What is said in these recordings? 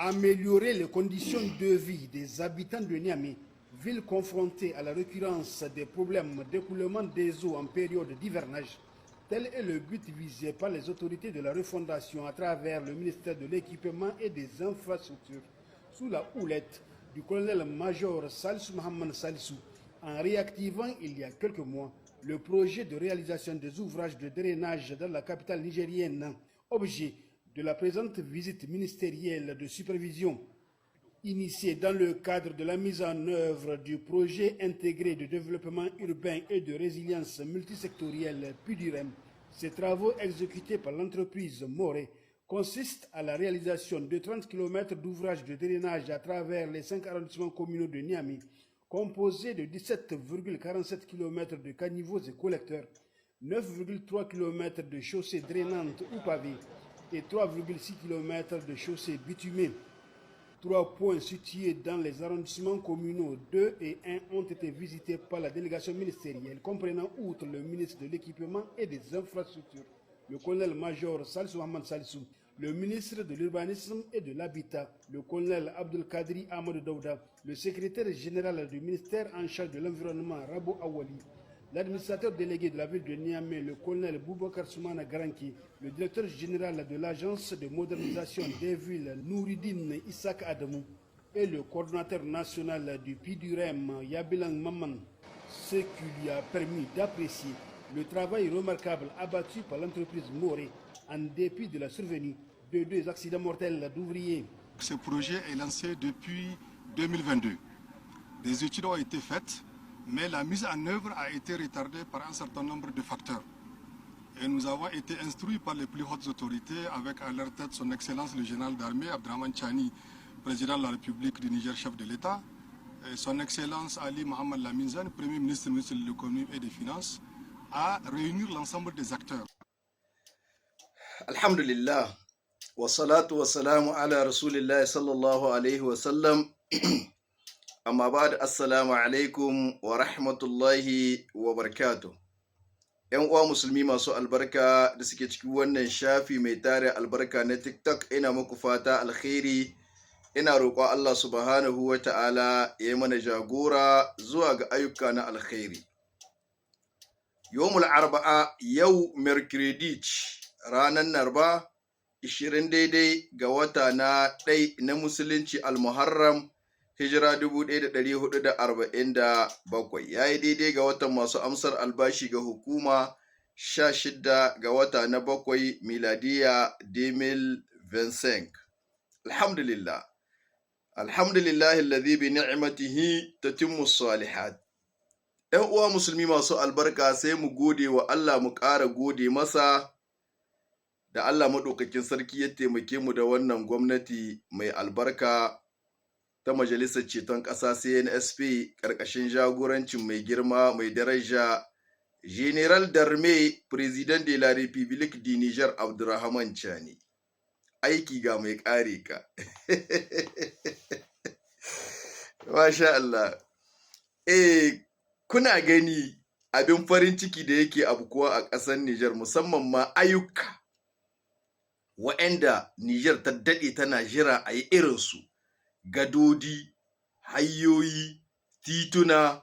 Améliorer les conditions de vie des habitants de Niamey, ville confrontée à la récurrence des problèmes d'écoulement des eaux en période d'hivernage. Tel est le but visé par les autorités de la refondation à travers le ministère de l'Équipement et des Infrastructures, sous la houlette du colonel-major Salsou Mohamed Salsou, en réactivant il y a quelques mois le projet de réalisation des ouvrages de drainage dans la capitale nigérienne, objet de la présente visite ministérielle de supervision. Initiée dans le cadre de la mise en œuvre du projet intégré de développement urbain et de résilience multisectorielle PUDIREM, ces travaux exécutés par l'entreprise Moré consistent à la réalisation de 30 km d'ouvrages de drainage à travers les 5 arrondissements communaux de Niamey, composés de 17,47 km de caniveaux et collecteurs, 9,3 km de chaussées drainantes ou pavées et 3,6 km de chaussées bitumées. 3 points situés dans les arrondissements communaux 2 et 1 ont été visités par la délégation ministérielle, comprenant outre le ministre de l'Équipement et des Infrastructures, le colonel-major Salsou Mohamed Salsou, le ministre de l'Urbanisme et de l'Habitat, le colonel Abdelkadri Amadou Daouda, le secrétaire général du ministère en charge de l'environnement Rabo Awali, l'administrateur délégué de la ville de Niamey, le colonel Boubacar Soumana Garanki, le directeur général de l'agence de modernisation des villes Nouridine Issak Adamou et le coordonnateur national du PIDUREM Yabilang Maman, ce qui lui a permis d'apprécier le travail remarquable abattu par l'entreprise Moré en dépit de la survenue de 2 accidents mortels d'ouvriers. Ce projet est lancé depuis 2022. Des études ont été faites, mais la mise en œuvre a été retardée par un certain nombre de facteurs. Et nous avons été instruits par les plus hautes autorités, avec à leur tête son Excellence le général d'armée, Abdrahman Chani, président de la République du Niger, chef de l'État, et son Excellence Ali Mohamed Laminzane, Premier ministre de l'économie et des finances, à réunir l'ensemble des acteurs. Alhamdulillah, wa salatu wa salamu ala rasulillah sallallahu alaihi wa sallam. Amma ba'da, assalamu alaikum wa rahmatullahi wa barakatuh. ‘Yan uwa musulmi masu albarka da suke cikin wannan shafi mai tare albarka na TikTok, ina muku fata alkhairi. Ina roƙon Allah subhanahu wa ta'ala ya yi mana jagora zuwa ga ayyuka na alkhairi. Yawmul Arba'a, yau Mercredi, ranar Narba, 20 daidai ga wata na ɗai na Musulunci Al-Muharram, hijira 1447, ya yi daidai ga watan masu amsar albashi ga hukuma 16 ga wata na 7 miladiya 2025. Alhamdulillah, alhamdulillah alladhi bi ni'matihi tatimmu salihat. ‘Yan uwa musulmi masu albarka, sai mu gode wa Allah, mu ƙara gode masa da Allah maɗaukakin sarki ya taimake mu da wannan gwamnati mai albarka ta Majalisar Ceton Ƙasa CNSP, ƙarƙashin jagorancin mai girma mai daraja General Darme, President de la République du Niger, Abdurrahman Chani. Aiki ga mai ƙare ka. Masha Allah. Kuna gani abin farin ciki da yake abkuwa a ƙasar Niger, musamman ma ayyuka waɗanda Niger ta daɗe tana jira a yi irinsu. Gadodi, hanyoyi, tituna,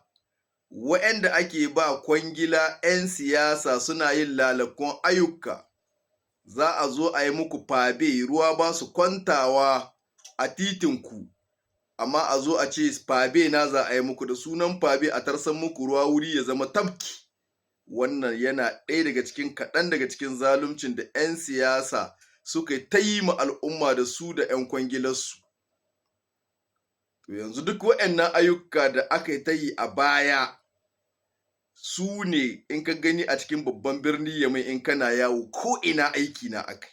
waɗanda ake ba kwangila 'yan siyasa suna yin lalakon ayyuka. Za a zo a yi muku fabe, ruwa ba su kwantawa a titinku, amma a zo a ce fabe na za a yi muku, da sunan fabe a tarsan muku ruwa wuri ya zama tafki. Wannan yana ɗaya daga cikin kaɗan daga cikin zaluncin da 'yan siyasa suka ta yi ma al'umma da su da 'yan kwangilarsu. To yanzu duk waɗannan ayyuka da aka ta yi a baya su ne in ka gani a cikin babban birni Yamai, in kana yawo ko ina aiki na akai.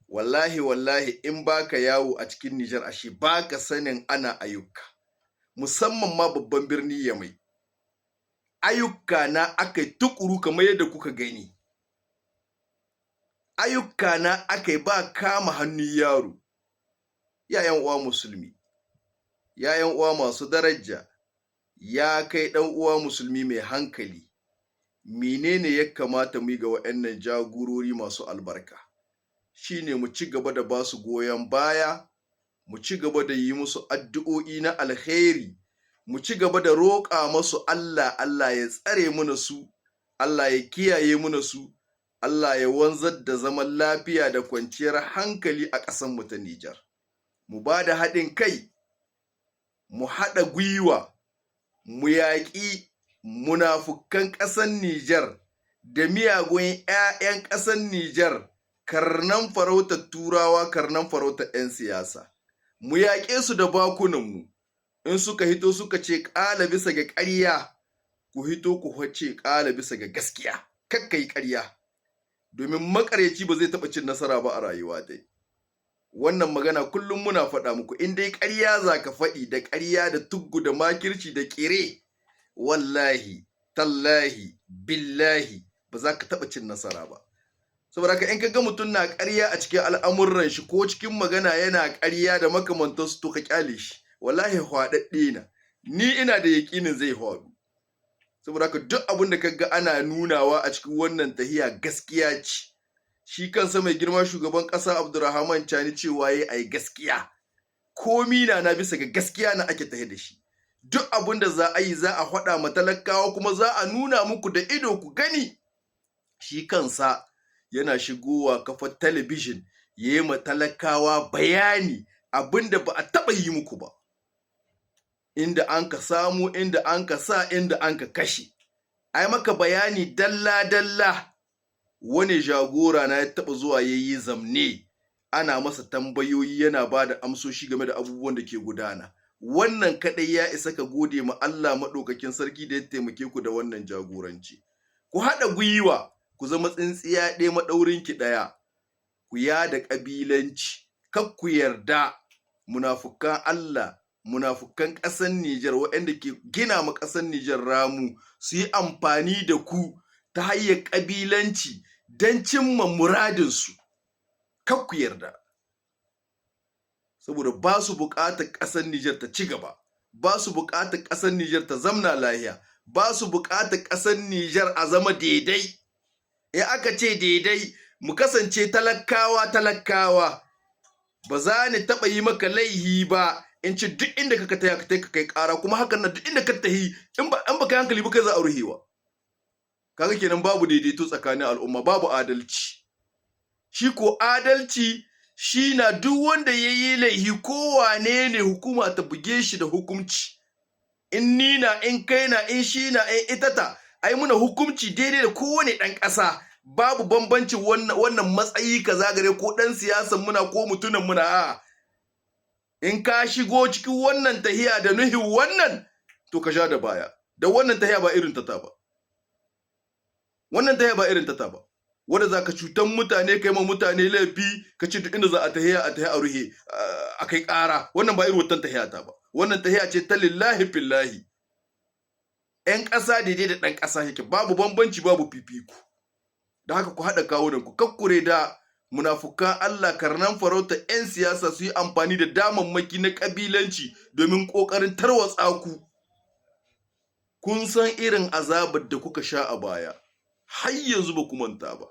Wallahi wallahi, in baka yawo a cikin Nijar, ashe baka sanin ana ayyuka, musamman ma babban birni Yamai. Ayyuka na akai tukuru kamar yadda kuka gani. Ayyuka na akai ba kama hannun yaro. Ya 'yan uwa musulmi, ya 'yan uwa masu daraja, ya kai ɗan uwa musulmi mai hankali, menene ya kamata mu yi ga waɗannan jagorori masu albarka? Shine mu ci gaba da ba su goyon baya, mu ci gaba da yi musu addu'o'i na alkhairi, mu ci gaba da roƙa masu Allah, Allah ya tsare muna su, Allah ya kiyaye muna su, Allah ya wanzar da zaman lafiya da kwanciyar hankali a ƙasarmu ta Nijar. Mu ba da haɗin kai, mu haɗa gwiwa, mu yaƙi munafukan ƙasar Nijar da miyagun 'ya'yan ƙasar Nijar, karnan farautar Turawa, karnan farautar 'yan siyasa. Mu yaƙe su da bakunanmu, in suka hito suka ce ƙala bisa ga ƙarya, ku hito ku ce ƙala bisa ga gaskiya, kakka yi ƙarya, domin maƙaryaci ba zai taɓa cin nasara ba a rayuwa dai. Wannan magana kullum muna faɗa muku, in dai ƙarya za ka faɗi da ƙarya da tuggu da makirci da ƙire, wallahi, tallahi, billahi, ba za ka taɓa cin nasara ba. Saboda haka in ka ga mutum na ƙarya a cikin al'amuran shi ko cikin magana yana ƙarya da makamantansu, to ka ƙyale shi, wallahi hwaɗaɗɗe na, ni ina da yaƙinin zai hwaɗu. Saboda haka duk abin da ka ga ana nunawa a cikin wannan tahiya gaskiya ce. Shi kansa mai girma shugaban ƙasa Abdurrahman Chani cewa yayi ai gaskiya, komi na bisa ga gaskiya na ake tahe da shi. Duk abin da za a yi za a faɗa ma talakawa, kuma za a nuna muku da ido ku gani. Shi kansa yana shigowa kafar talabijin ya yi ma talakawa bayani abin da ba a taɓa yi muku ba, inda an ka samu, inda an ka sa, inda an ka kashe, ai maka bayani dalla-dalla. Wani jagora na ya taɓa zuwa ya yi zamne, ana masa tambayoyi yana ba da amsoshi game da abubuwan da ke gudana. Wannan kaɗai ya isa ka gode ma Allah maɗaukakin sarki da ya taimake ku da wannan jagoranci. Ku haɗa gwiwa, ku zama tsintsiya ɗaya maɗaurinki ɗaya, ku yada ƙabilanci, kar ku yarda munafukan Allah, munafukan ƙasar Nijar waɗanda ke gina ma ƙasar Nijar ramu su yi amfani da ku ta hanyar ƙabilanci don cimma muradinsu. Kar ku yarda, saboda ba su buƙatar ƙasar Nijar ta ci gaba, ba su buƙatar ƙasar Nijar ta zamna lahiya, ba su buƙatar ƙasar Nijar a zama daidai. In aka ce daidai, mu kasance talakawa, ba za ni taɓa yi maka laihi ba in ci duk inda ka taya ka kai ƙara, kuma hakan nan duk inda ka tahi in ba kai hankali ba kai za a ruhewa. Kaga kenan babu daidaito tsakanin al'umma, babu adalci. Shi ko adalci shi na duk wanda ya yi laihi, kowane ne hukuma ta buge shi da hukunci. In ni na, in kai na, in shi na, in ita ta, ai muna hukunci daidai da kowane ɗan ƙasa. Babu bambanci wannan matsayi kaza gare ko ɗan siyasan muna ko mutunan muna. A'a, in ka shigo cikin wannan tahiya da nuhin wannan, to ka sha da baya. Da wannan tahiya ba irin ta ba. Wannan tahiya ba irin ta ba. Wanda za ka cutan mutane, kai ma mutane laifi, ka ce duk inda za a tahiya a ruhe, a kai ƙara. Wannan ba irin wannan tahiya ta ba. Wannan tahiya ce ta lillahi fillahi. 'Yan ƙasa daidai da ɗan ƙasa yake, babu bambanci, babu fifiko. Da haka ku haɗa kawunanku, kakkure da munafukan Allah, karnan farauta 'yan siyasa su yi amfani da damammaki na ƙabilanci domin ƙoƙarin tarwatsa ku. Kun san irin azabar da kuka sha a baya, har yanzu ba ku manta ba.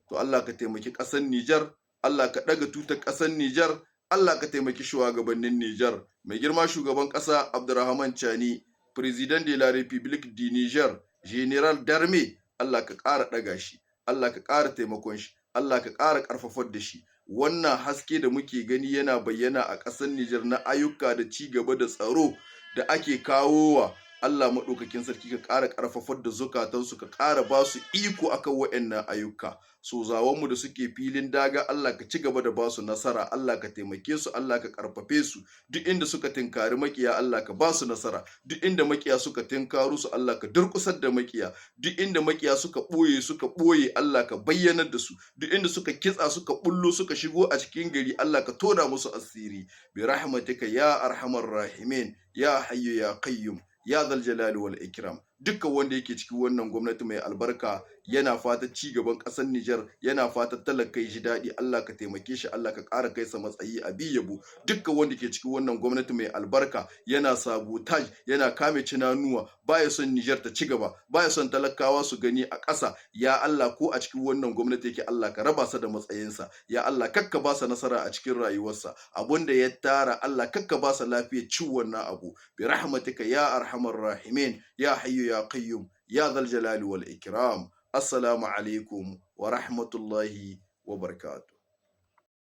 To Allah ka taimaki ƙasar Nijar, Allah ka ɗaga tutar ƙasar Nijar, Allah ka taimaki shugabannin Nijar. Mai girma shugaban ƙasa Abdurrahman Chani, President de la République du Niger, General Darme, Allah ka ƙara ɗaga shi, Allah ka ƙara taimakon shi, Allah ka ƙara ƙarfafar da shi. Wannan haske da muke gani yana bayyana a ƙasar Nijar na ayyuka da ci gaba da tsaro da ake kawowa. Allah maɗaukakin sarki ka ƙara ƙarfafar da zukatansu, ka ƙara ba su iko akan waɗannan ayyuka. Sozawanmu da suke filin daga, Allah ka ci gaba da ba su nasara, Allah ka taimake su, Allah ka ƙarfafe su. Duk inda suka tinkari makiya, Allah ka ba su nasara. Duk inda makiya suka tinkaru su, Allah ka durƙusar da makiya. Duk inda makiya suka ɓoye, Allah ka bayyanar da su. Duk inda suka kitsa, suka bullo, suka shigo a cikin gari, Allah ka tona musu asiri. Bi rahmatika ya arhamar rahimin, ya hayyu ya qayyum, ya zal jalali wal ikram. dukkan wanda yake cikin wannan gwamnati mai albarka yana fatan ci gaban ƙasar Nijar, yana fatan talaka ya ji daɗi. Allah ka taimake shi, Allah ka ƙara kai sa matsayi a yabo. Dukkan wanda ke cikin wannan gwamnati mai albarka yana sabotage, yana kame cinanuwa, baya son Nijar ta ci gaba, baya son talakawa su gani a ƙasa. Ya Allah, ko a cikin wannan gwamnati yake, Allah ka raba sa da matsayinsa. Ya Allah, kakka ba sa nasara a cikin rayuwarsa. Abunda ya tara, Allah kakka ba sa lafiya ci wannan abu. Bi rahmatika ya arhamar rahimin, ya hayyu ya qayyum, ya dhal jalali wal ikram. Assalamu alaikum wa rahmatullahi wa barakatuh.